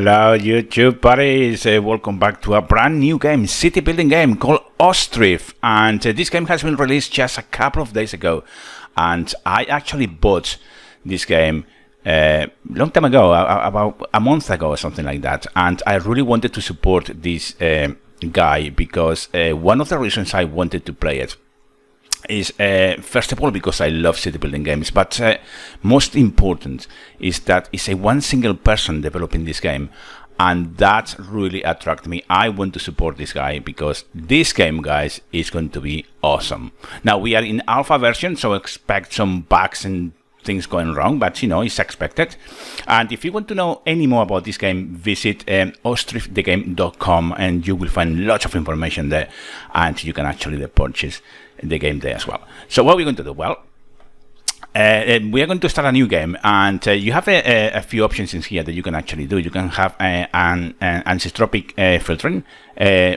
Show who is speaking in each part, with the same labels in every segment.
Speaker 1: Hello YouTube buddies, welcome back to a brand new game, city building game called Ostriv, and this game has been released just a couple of days ago, and I actually bought this game long time ago, about a month ago or something like that, and I really wanted to support this guy because one of the reasons I wanted to play it is first of all because I love city building games, but most important is that it's a one single person developing this game, and that really attracted me. I want to support this guy because this game, guys, is going to be awesome. Now we are in alpha version, so expect some bugs and things going wrong, but you know, it's expected. And if you want to know any more about this game, visit ostrivthegame.com and you will find lots of information there, and you can actually purchase the game there as well. So what are we going to do? Well, we are going to start a new game, and you have a few options in here that you can actually do. You can have an anisotropic filtering,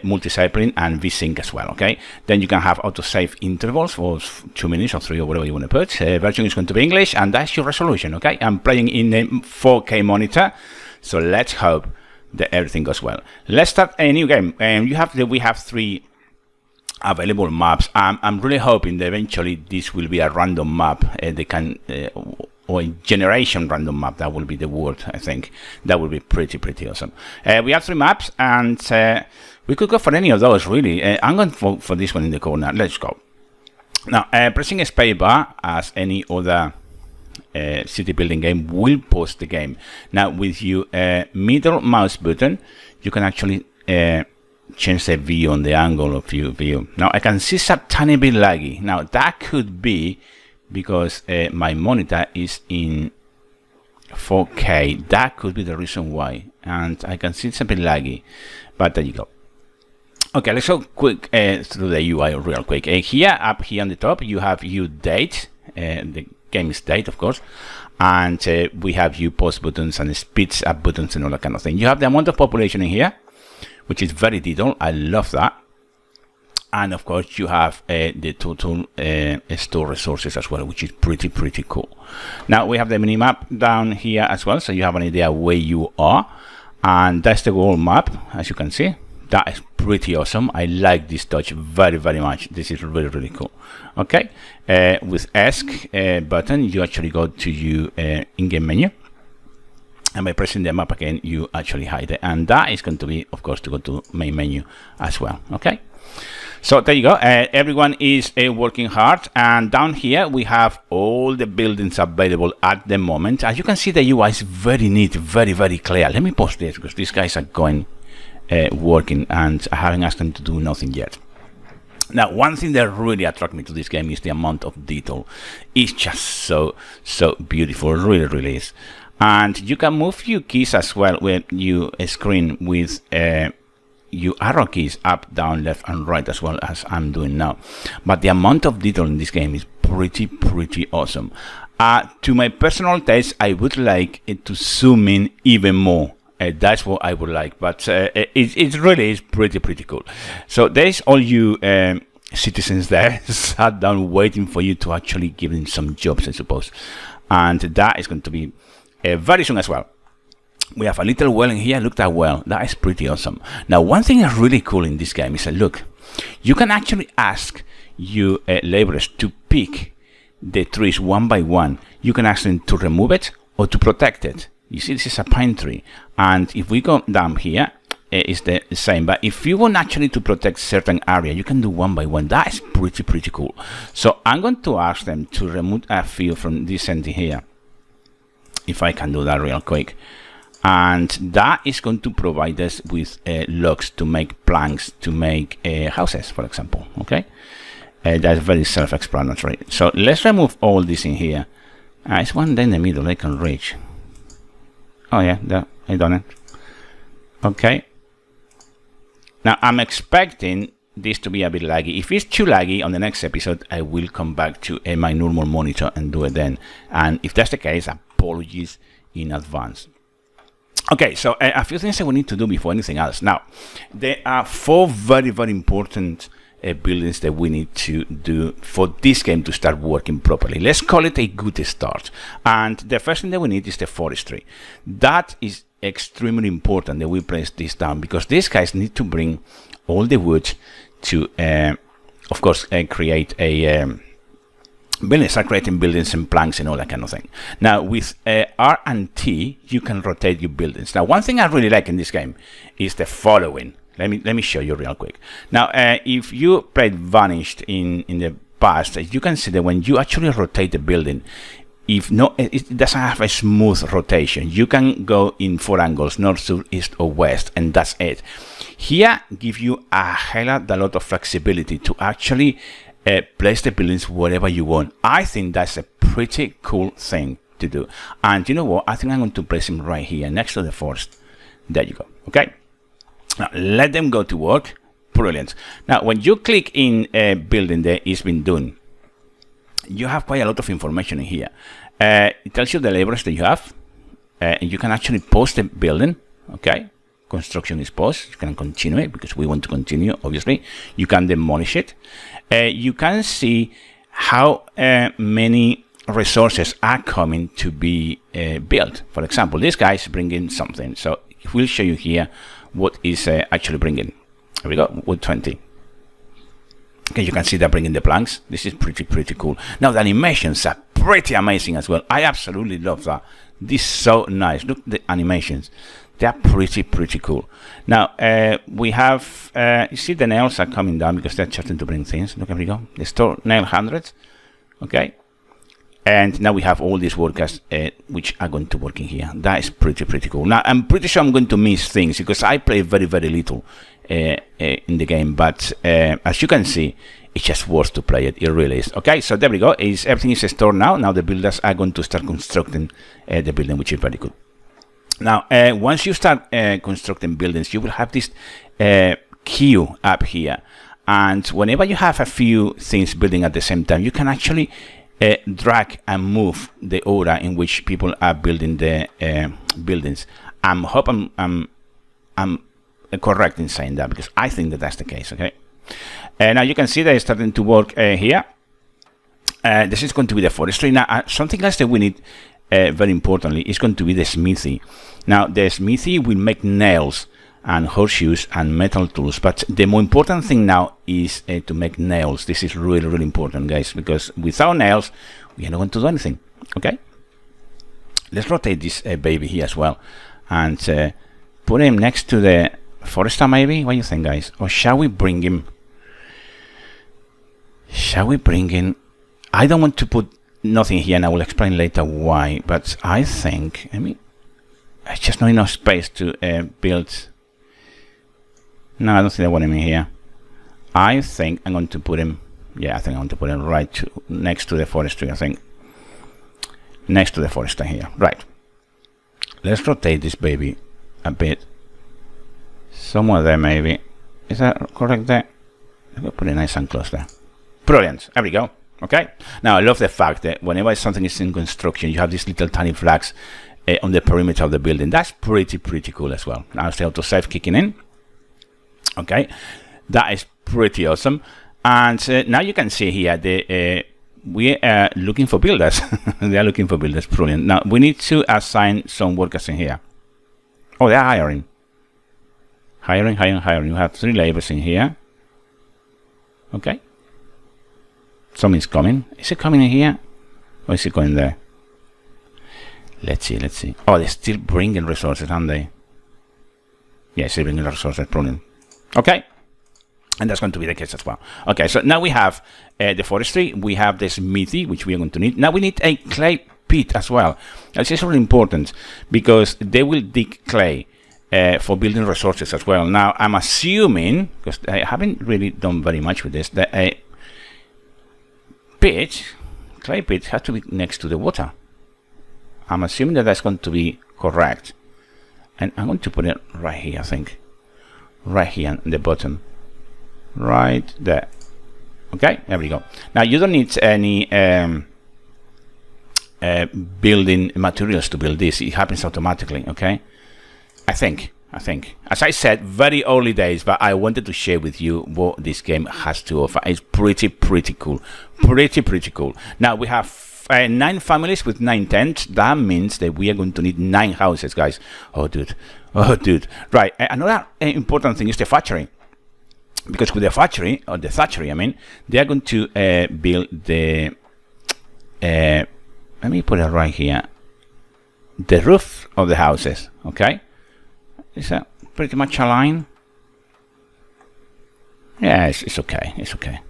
Speaker 1: multi-cycling, and vsync as well. Okay, then you can have autosave intervals for 2 minutes or 3 or whatever you want to put. Version is going to be English, and that's your resolution. Okay, I'm playing in a 4K monitor, so let's hope that everything goes well. Let's start a new game. We have 3 available maps. I'm really hoping that eventually this will be a random map. Or a generation random map. That will be the word. I think that will be pretty awesome. We have 3 maps, and we could go for any of those really. I'm going for this one in the corner. Let's go. Now, pressing a spacebar as any other city building game will pause the game. Now, with your middle mouse button, you can actually change the view on the angle of your view. Now I can see it's a tiny bit laggy. Now that could be because my monitor is in 4K. That could be the reason why, and I can see it's a bit laggy, but there you go. Okay, let's go quick through the UI real quick. Up here on the top you have your date, the game's date of course, and we have your pause buttons and speeds up buttons and all that kind of thing. You have the amount of population in here, which is very detailed. I love that. And of course you have the total store resources as well, which is pretty cool. Now we have the mini map down here as well, so you have an idea where you are, and that's the world map. As you can see, that is pretty awesome. I like this touch very much. This is really cool. Okay, with ESC button you actually go to your in-game menu, and by pressing the map again you actually hide it, and that is going to be of course to go to main menu as well. Okay, so there you go. Everyone is working hard, and down here we have all the buildings available at the moment. As you can see, the UI is very neat, very clear. Let me pause this because these guys are going working, and I haven't asked them to do nothing yet. Now, one thing that really attracted me to this game is the amount of detail. It's just so beautiful. It really is. And you can move your keys as well when you screen with your arrow keys up, down, left and right, as well as I'm doing now. But the amount of detail in this game is pretty awesome. To my personal taste, I would like it to zoom in even more. That's what I would like, but it really is pretty cool. So there's all you citizens there sat down waiting for you to actually give them some jobs, I suppose. And that is going to be very soon as well. We have a little well in here. Look, that well, that is pretty awesome. Now one thing that's really cool in this game is look, you can actually ask your laborers to pick the trees one by one. You can ask them to remove it or to protect it. You see, this is a pine tree, and if we go down here, it's the same. But if you want actually to protect certain area, you can do one by one. That is pretty cool. So I'm going to ask them to remove a few from this end here, if I can do that real quick, and that is going to provide us with logs to make planks to make houses, for example. Okay, that's very self-explanatory. So let's remove all this in here. It's one there in the middle I can reach. Oh yeah, there, I done it. Okay, now I'm expecting this to be a bit laggy. If it's too laggy on the next episode, I will come back to my normal monitor and do it then, and if that's the case, apologies in advance. Okay, so a few things that we need to do before anything else. Now there are 4 very important buildings that we need to do for this game to start working properly. Let's call it a good start. And the first thing that we need is the forestry. That is extremely important that we place this down, because these guys need to bring all the wood to, of course, create a buildings, start creating buildings and planks and all that kind of thing. Now with R and T, you can rotate your buildings. Now one thing I really like in this game is the following. Let me show you real quick. Now if you played Vanished in the past, you can see that when you actually rotate the building, if no, it doesn't have a smooth rotation. You can go in 4 angles, north, south, east, or west, and that's it. Here, give you a hell of a lot of flexibility to actually place the buildings wherever you want. I think that's a pretty cool thing to do. And you know what? I think I'm going to place him right here next to the forest. There you go. Okay. Now let them go to work. Brilliant. Now when you click in a building that is been done, you have quite a lot of information in here. It tells you the laborers that you have, and you can actually post the building. Okay, construction is paused. You can continue it because we want to continue. Obviously, you can demolish it. You can see how many resources are coming to be built. For example, this guy is bringing something, so we'll show you here what is actually bringing. Here we go, wood 20. Okay, you can see they're bringing the planks. This is pretty cool. Now the animations are pretty amazing as well. I absolutely love that. This is so nice. Look at the animations. They are pretty cool. Now we have you see the nails are coming down because they're starting to bring things. Look, here we go. The store nail 100. Okay, and now we have all these workers which are going to work in here. That is pretty cool. Now I'm pretty sure I'm going to miss things because I play very little in the game, but as you can see, it's just worth to play it. It really is. Okay, so there we go. Everything is stored now. Now the builders are going to start constructing the building, which is very good. Now once you start constructing buildings, you will have this queue up here, and whenever you have a few things building at the same time, you can actually drag and move the order in which people are building the buildings. I hope I'm correct in saying that, because I think that that's the case. Okay, now you can see they're starting to work here. This is going to be the forestry. Now something else that we need very importantly is going to be the smithy. Now the smithy will make nails and horseshoes and metal tools, but the more important thing now is to make nails. This is really important, guys, because without nails we are not going to do anything. Okay, let's rotate this baby here as well and put him next to the forester, maybe. What do you think, guys? Or shall we bring him? I don't want to put nothing here, and I will explain later why, but I think, it's just not enough space to build. No, I don't think I want him in here. I think I'm going to put him, yeah, I think I'm going to put him right next to the forestry. I think next to the forester here. Right, let's rotate this baby a bit, somewhere there maybe. Is that correct there? I'll put it nice and close there. Brilliant, there we go. Okay, now I love the fact that whenever something is in construction, you have these little tiny flags on the perimeter of the building. That's pretty cool as well. Now it's the autosave kicking in. Okay, that is pretty awesome. And now you can see here we are looking for builders. They are looking for builders. Brilliant. Now we need to assign some workers in here. Oh, they are hiring. Hiring. You have 3 laborers in here. Okay. Something's coming. Is it coming in here? Or is it going there? Let's see. Oh, they're still bringing resources, aren't they? Yeah, still bringing resources. Brilliant. Okay. And that's going to be the case as well. Okay, so now we have the forestry. We have the smithy, which we are going to need. Now we need a clay pit as well. This is really important because they will dig clay for building resources as well. Now I'm assuming, because I haven't really done very much with this, that a clay pit has to be next to the water. I'm assuming that that's going to be correct, and I'm going to put it right here. I think right here in the bottom, right there. Okay, there we go. Now you don't need any building materials to build this. It happens automatically. Okay, I think, as I said, very early days, but I wanted to share with you what this game has to offer. It's pretty cool. Pretty cool. Now we have 9 families with 9 tents. That means that we are going to need 9 houses, guys. Oh, dude. Oh, dude. Right. Another important thing is the factory. Because with the factory, or the thatchery, I mean, they are going to build the... let me put it right here. The roof of the houses, okay? Is that pretty much aligned? Yeah, it's okay. It's okay.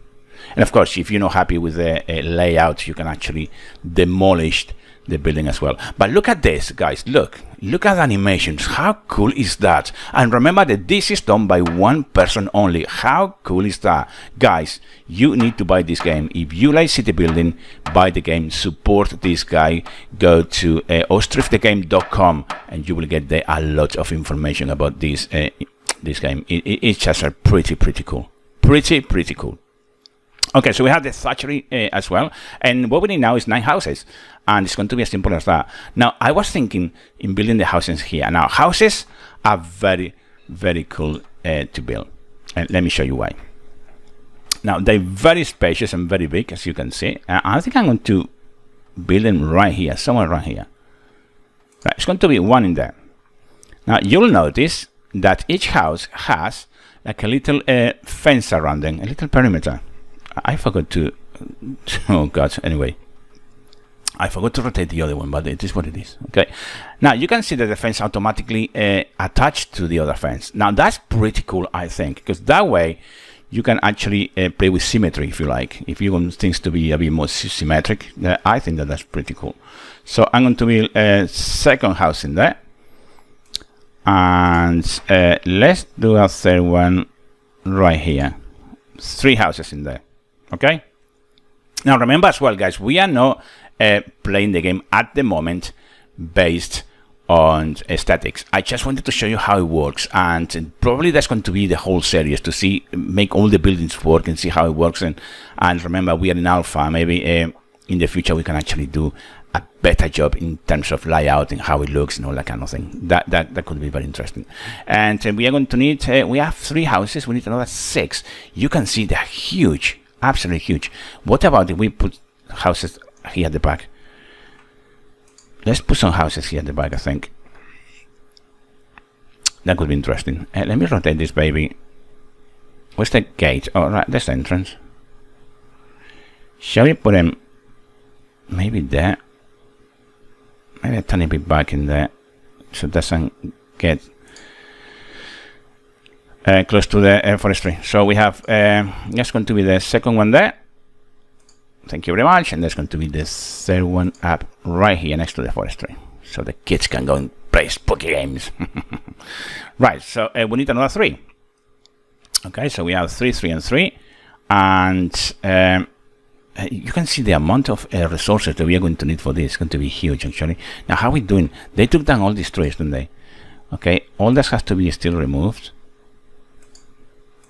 Speaker 1: And of course, if you're not happy with the layout, you can actually demolish the building as well. But look at this, guys. Look at the animations. How cool is that? And remember that this is done by one person only. How cool is that? Guys, you need to buy this game. If you like city building, buy the game, support this guy. Go to ostrivthegame.com and you will get there a lot of information about this this game. It's just a pretty cool. Pretty cool. Okay, so we have the thatchery as well, and what we need now is 9 houses, and it's going to be as simple as that. Now, I was thinking in building the houses here. Now, houses are very cool to build, and let me show you why. Now, they're very spacious and very big, as you can see. I think I'm going to build them right here, somewhere right here. Right, it's going to be one in there. Now, you'll notice that each house has like a little fence surrounding, a little perimeter. I forgot to, oh god, anyway, I forgot to rotate the other one, but it is what it is. Okay, now you can see that the fence automatically attached to the other fence. Now that's pretty cool, I think, because that way you can actually play with symmetry if you like. If you want things to be a bit more symmetric, I think that that's pretty cool. So I'm going to build a second house in there, and let's do a third one right here. 3 houses in there. Okay, now remember as well, guys, we are not playing the game at the moment based on statics. I just wanted to show you how it works, and probably that's going to be the whole series, to see, make all the buildings work and see how it works. And remember, we are in alpha. Maybe in the future we can actually do a better job in terms of layout and how it looks and all that kind of thing. That could be very interesting. And we are going to need, we have 3 houses, we need another 6. You can see they're huge, absolutely huge. What about if we put houses here at the back? Let's put some houses here at the back, I think. That could be interesting. Let me rotate this baby. Where's the gate? Oh, right, there's the entrance. Shall we put them maybe there? Maybe a tiny bit back in there, so it doesn't get close to the forestry. So we have that's going to be the second one there. Thank you very much. And there's going to be the third one up right here next to the forestry, so the kids can go and play spooky games. Right, so we need another 3. Okay, so we have 3, 3, and 3, and you can see the amount of resources that we are going to need for this. It's going to be huge, actually. Now, how are we doing? They took down all these trees, didn't they? Okay, all this has to be still removed.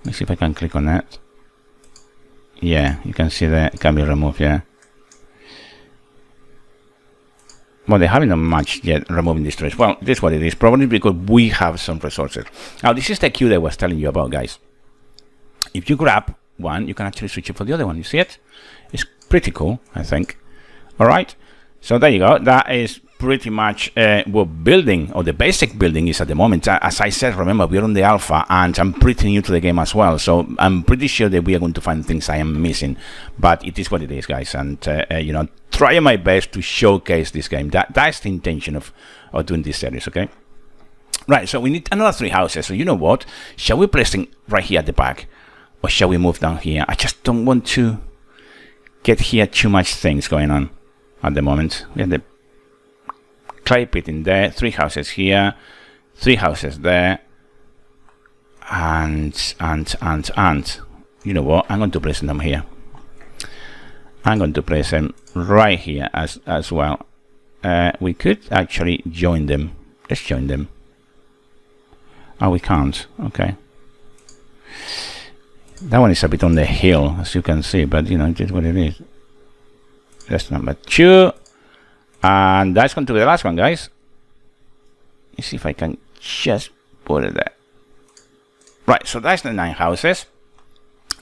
Speaker 1: Let's see if I can click on that. Yeah, you can see that it can be removed, yeah. Well, they haven't done much yet removing these trees. Well, this is what it is, probably because we have some resources. Now, this is the queue that I was telling you about, guys. If you grab one, you can actually switch it for the other one. You see it? It's pretty cool, I think. All right, so there you go. That is pretty much what building, or the basic building, is at the moment. As I said, remember, we're on the alpha, and I'm pretty new to the game as well, so I'm pretty sure that we are going to find things I am missing, but it is what it is, guys. And you know, trying my best to showcase this game. That's the intention of doing this series. Okay, right, so we need another 3 houses. So you know what, shall we place them right here at the back, or shall we move down here? I just don't want to get here too much things going on at the moment. We have the clay pit in there, 3 houses here, 3 houses there, and you know what, I'm going to place them here. I'm going to place them right here as well. We could actually join them. Let's join them. Oh, we can't. Okay, that one is a bit on the hill, as you can see, but you know, it is what it is. That's number 2, and that's going to be the last one, guys. Let's see if I can just put it there. Right, so that's the 9 houses.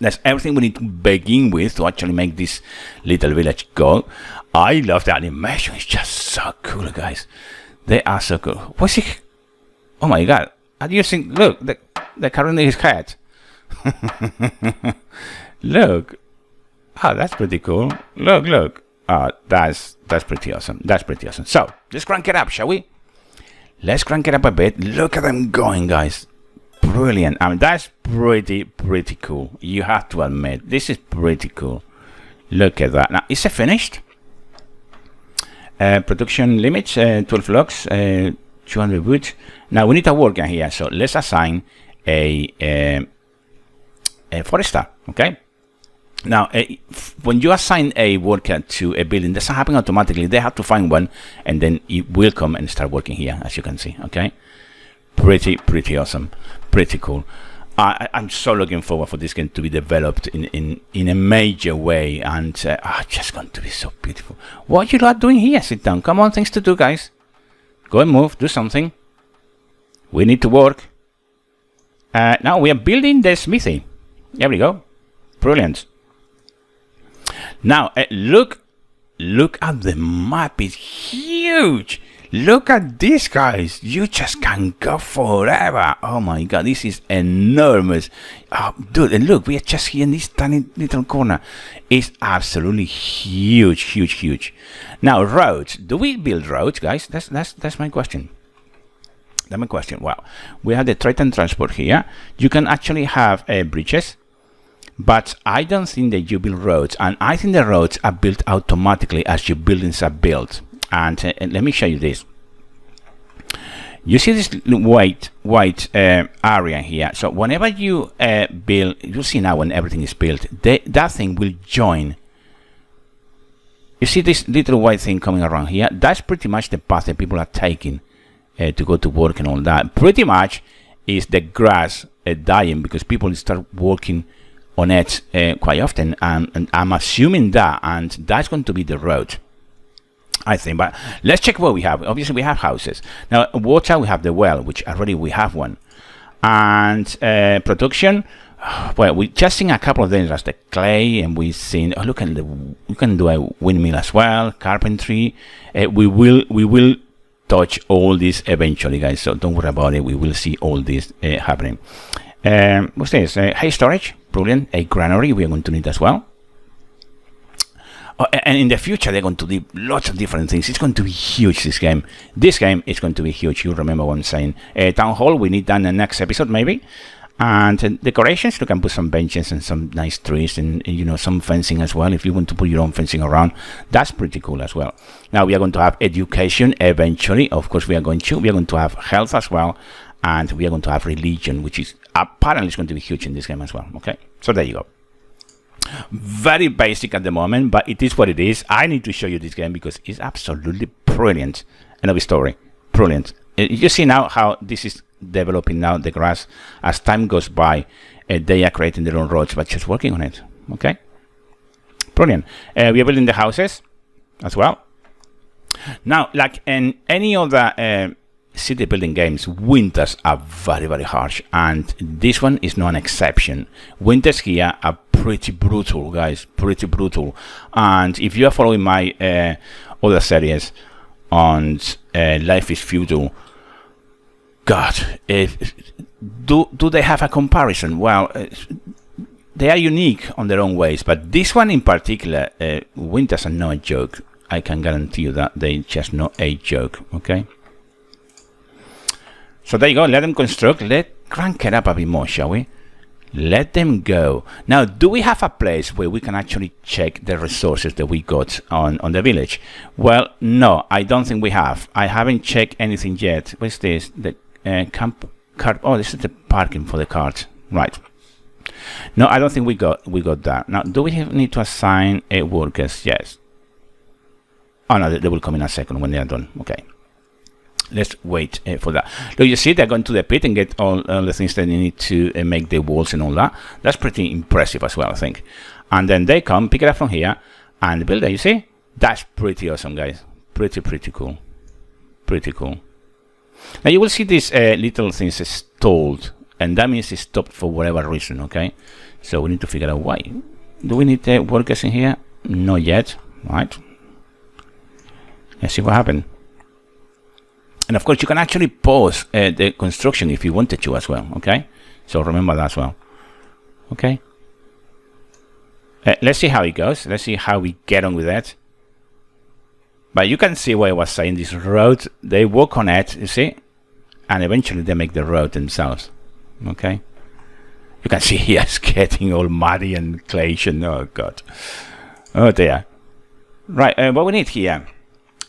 Speaker 1: That's everything we need to begin with to actually make this little village go. I love the animation. It's just so cool, guys. They are so cool. What's he? Oh my god. Are you seeing? Look, they're carrying his head. Look. Oh, that's pretty cool. Look. Oh, that's pretty awesome. That's pretty awesome. So, let's crank it up, shall we? Let's crank it up a bit. Look at them going, guys. Brilliant. I mean, that's pretty cool. You have to admit, this is pretty cool. Look at that. Now, is it finished? Production limits, 12 logs, 200 wood. Now, we need a worker here, so let's assign a forester, okay? Now, when you assign a worker to a building, doesn't happen automatically. They have to find one, and then it will come and start working here, as you can see, okay? Pretty awesome, pretty cool. I'm so looking forward for this game to be developed in a major way, and just going to be so beautiful. What are you lot doing here? Sit down. Come on, things to do, guys. Go and move. Do something. We need to work. Now we are building the smithy. There we go. Brilliant. Now look at the map. It's huge. Look at this, guys. You just can go forever. Oh my god, this is enormous. Oh, dude, and look, we are just here in this tiny little corner. It's absolutely huge. Now, roads. Do we build roads, guys? That's my question. That's my question. Well, we have the trade and transport here. You can actually have bridges, but I don't think that you build roads. And I think the roads are built automatically as your buildings are built. And let me show you this. You see this white area here. So whenever you build, you'll see now when everything is built, that thing will join. You see this little white thing coming around here? That's pretty much the path that people are taking to go to work and all that. Pretty much is the grass dying because people start working on it quite often. And I'm assuming that, and that's going to be the road, I think. But let's check what we have. Obviously we have houses. Now water, we have the well, which already we have one. And production, well, we just seen a couple of things as the clay, and we've seen, oh, look at we can do a windmill as well, carpentry. We will touch all this eventually, guys, so don't worry about it. We will see all this happening. What's this? Hay storage, brilliant. A granary we are going to need as well. And in the future, they're going to do lots of different things. It's going to be huge, this game. This game is going to be huge. You remember what I'm saying. Town hall, we need that in the next episode, maybe. And decorations, you can put some benches and some nice trees and, you know, some fencing as well. If you want to put your own fencing around, that's pretty cool as well. Now, we are going to have education eventually. Of course, we are going to have health as well. And we are going to have religion, which is apparently going to be huge in this game as well. Okay, so there you go. Very basic at the moment, but it is what it is. I need to show you this game because it's absolutely brilliant. Another story, brilliant. You see now how this is developing now, the grass. As time goes by, they are creating their own roads, but just working on it. Okay, brilliant. We are building the houses as well. Now, like in any other city building games, winters are very harsh, and this one is not an exception. Winters here are pretty brutal, guys, pretty brutal. And if you are following my other series on Life is Feudal, God, do they have a comparison? Well, they are unique on their own ways, but this one in particular, winters are not a joke. I can guarantee you that they just not a joke. Okay, so there you go. Let them construct. Let's crank it up a bit more, shall we? Let them go. Now, do we have a place where we can actually check the resources that we got on the village? Well, no, I don't think we have. I haven't checked anything yet. What's this? The camp cart. Oh, this is the parking for the cart. Right. No, I don't think we got that. Now, do we need to assign workers? Yes. Oh no, they will come in a second when they are done. Okay. Let's wait for that. Look, you see, they're going to the pit and get all the things that they need to make the walls and all that. That's pretty impressive as well, I think. And then they come, pick it up from here, and build it. You see? That's pretty awesome, guys. Pretty cool. Pretty cool. Now, you will see these little things stalled, and that means it's stopped for whatever reason, okay? So we need to figure out why. Do we need workers in here? Not yet, right? Let's see what happened. And of course, you can actually pause the construction if you wanted to as well, okay? So remember that as well, okay? Let's see how it goes. Let's see how we get on with that. But you can see what I was saying, this road, they work on it, you see? And eventually they make the road themselves, okay? You can see here it's getting all muddy and claytion. Oh God. Oh dear. Right, what we need here.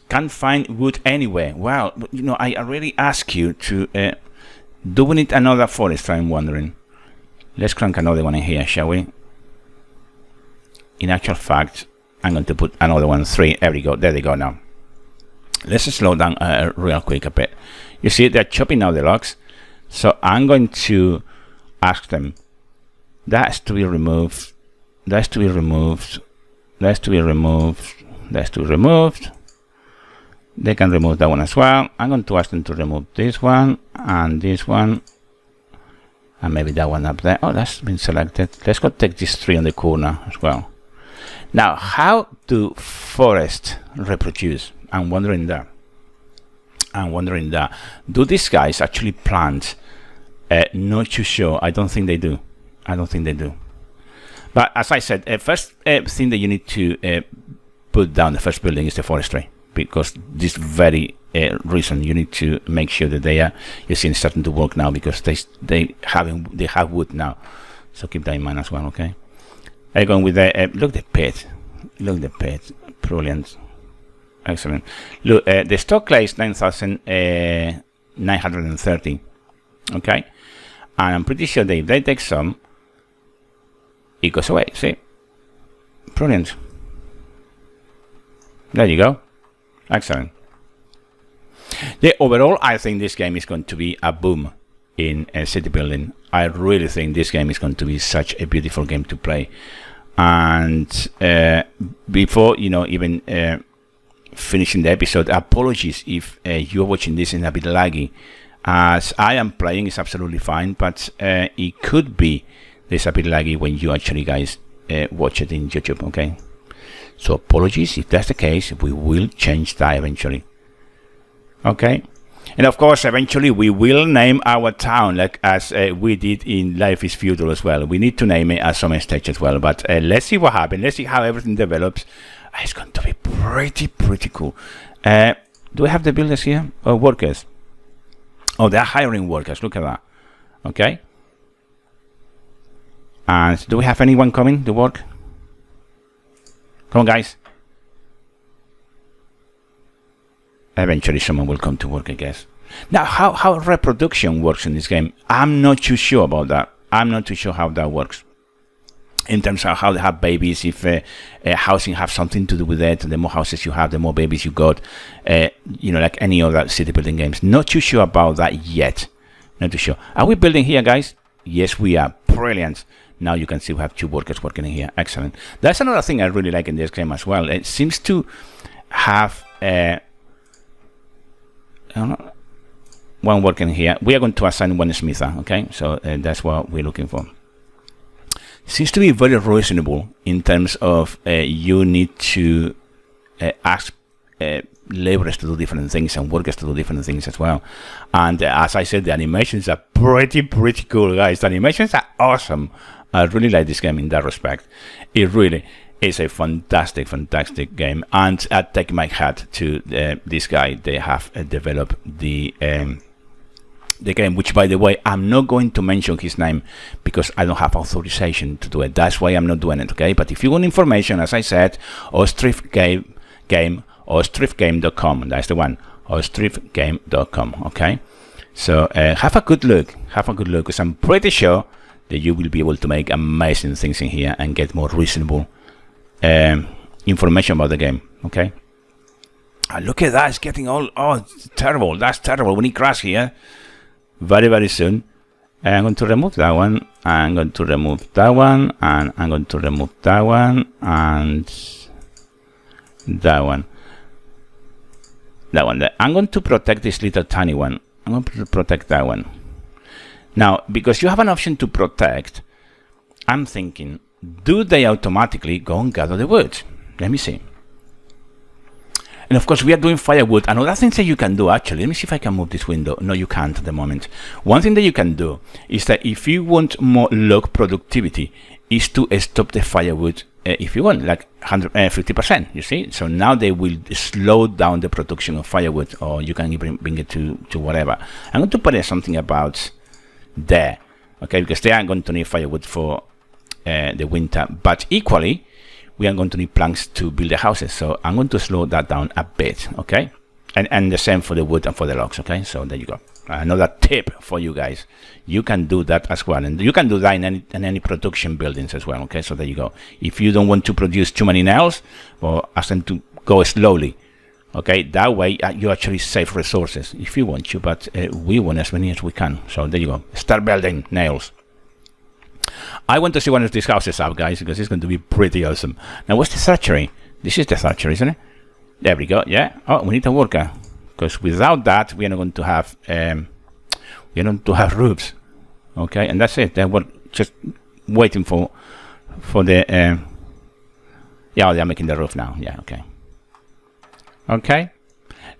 Speaker 1: Can't find wood anywhere. Well, you know, I really ask you to... do we need another forest? I'm wondering. Let's crank another one in here, shall we? In actual fact, I'm going to put another one, 3. There we go. There they go now. Let's slow down real quick a bit. You see, they're chopping out the logs. So I'm going to ask them. That's to be removed. That's to be removed. That's to be removed. That's to be removed. They can remove that one as well. I'm going to ask them to remove this one and this one. And maybe that one up there. Oh, that's been selected. Let's go take these 3 on the corner as well. Now, how do forests reproduce? I'm wondering that. Do these guys actually plant? Not too sure. I don't think they do. But as I said, first thing that you need to put down, the first building, is the forestry. Because this very reason you need to make sure that they are, you see, starting to work now, because they have wood now. So keep that in mind as well, okay? I'm going with the look the pit, brilliant, excellent. Look, the stock clay is 9,930, okay, and I'm pretty sure that if they take some, it goes away. See, brilliant. There you go. Excellent. Yeah, overall, I think this game is going to be a boom in city building. I really think this game is going to be such a beautiful game to play. And before, you know, even finishing the episode, apologies if you're watching this in a bit laggy. As I am playing, it's absolutely fine, but it could be there's a bit laggy when you actually guys watch it in YouTube, okay? So apologies if that's the case. We will change that eventually. Okay, and of course eventually we will name our town, like as we did in Life is Feudal as well. We need to name it at some stage as well, but let's see what happens. Let's see how everything develops. It's going to be pretty cool. Do we have the builders here or workers? Oh, they're hiring workers. Look at that. Okay, and do we have anyone coming to work? Come on, guys. Eventually someone will come to work, I guess. Now, how reproduction works in this game, I'm not too sure about that. I'm not too sure how that works. In terms of how they have babies, if housing have something to do with it. The more houses you have, the more babies you got. You know, like any other city building games. Not too sure about that yet. Not too sure. Are we building here, guys? Yes, we are. Brilliant. Now you can see we have 2 workers working in here. Excellent. That's another thing I really like in this game as well. It seems to have one working here. We are going to assign one smither, okay? So that's what we're looking for. Seems to be very reasonable in terms of you need to ask laborers to do different things and workers to do different things as well. And as I said, the animations are pretty cool, guys. The animations are awesome. I really like this game in that respect. It really is a fantastic game. And I take my hat to this guy. They have developed the game, which, by the way, I'm not going to mention his name because I don't have authorization to do it. That's why I'm not doing it, okay? But if you want information, as I said, Ostriv game, ostrivgame.com. That's the one, ostrivgame.com, okay? So have a good look, because I'm pretty sure that you will be able to make amazing things in here and get more reasonable information about the game, okay? Look at that, it's getting all, oh, it's terrible. That's terrible. We need grass here very soon. I'm going to remove that one. I'm going to remove that one, and I'm going to remove that one, and that one. That one there. I'm going to protect this little tiny one. I'm going to protect that one. Now, because you have an option to protect, I'm thinking, do they automatically go and gather the wood? Let me see. And of course, we are doing firewood. Another thing that you can do, actually, let me see if I can move this window. No, you can't at the moment. One thing that you can do is that if you want more log productivity, is to stop the firewood if you want, like 50%, you see? So now they will slow down the production of firewood, or you can even bring it to whatever. I'm going to put something about there, okay? Because they are going to need firewood for the winter, but equally, we are going to need planks to build the houses. So I'm going to slow that down a bit, okay? And the same for the wood and for the logs, okay? So there you go. Another tip for you guys. You can do that as well. And you can do that in any production buildings as well, okay? So there you go. If you don't want to produce too many nails, or ask them to go slowly, okay? That way you actually save resources if you want to, but we want as many as we can. So there you go. Start building nails. I want to see one of these houses up, guys, because it's going to be pretty awesome. Now, what's the thatchery? This is the thatchery, isn't it? There we go. Yeah. Oh, we need a worker, because without that, we are not going to have roofs. Okay, and that's it. We're just waiting for the. Yeah, they are making the roof now. Yeah. Okay. Okay.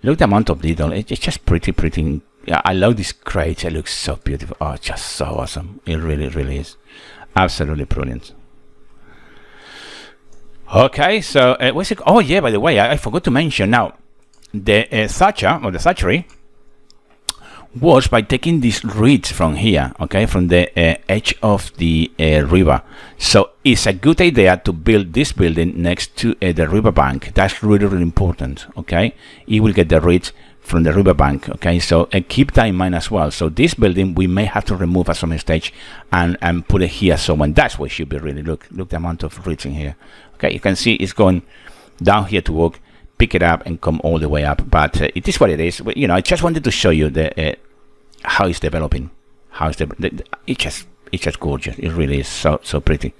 Speaker 1: Look the amount of detail. It's just pretty. Yeah, I love this crate. It looks so beautiful. Oh, just so awesome. It really is. Absolutely brilliant. Okay, so what's it? Oh yeah, by the way, I forgot to mention. Now, the thatcher or the thatchery was by taking these reeds from here, okay, from the edge of the river. So it's a good idea to build this building next to the riverbank. That's really important. Okay, it will get the reeds from the riverbank. Okay, so keep that in mind as well. So this building we may have to remove at some stage and put it here. So when that's where it should be really. Look the amount of reeds in here. Okay, you can see it's going down here to walk, pick it up and come all the way up. But it is what it is. You know, I just wanted to show you the how it's developing. It's just gorgeous. It really is so pretty,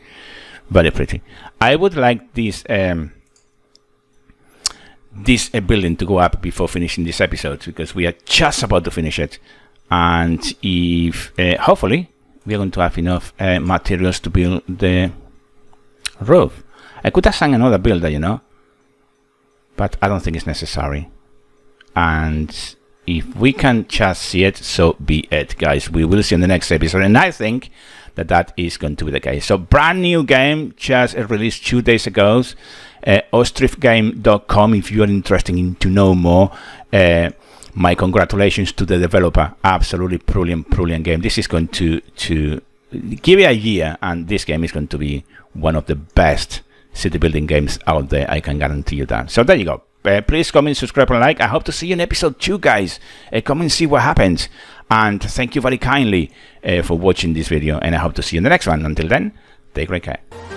Speaker 1: very pretty. I would like this building to go up before finishing this episode, because we are just about to finish it, and if hopefully we are going to have enough materials to build the roof. I could assign another builder, you know, but I don't think it's necessary. And if we can just see it, so be it, guys. We will see in the next episode, and I think that is going to be the case. So brand new game, just released 2 days ago. Ostrivgame.com if you are interested in to know more. My congratulations to the developer. Absolutely brilliant game. This is going to give it a year, and this game is going to be one of the best city building games out there. I can guarantee you that. So there you go. Please comment, subscribe and like. I hope to see you in episode 2, guys. Come and see what happens, and thank you very kindly for watching this video, and I hope to see you in the next one. Until then, take great care.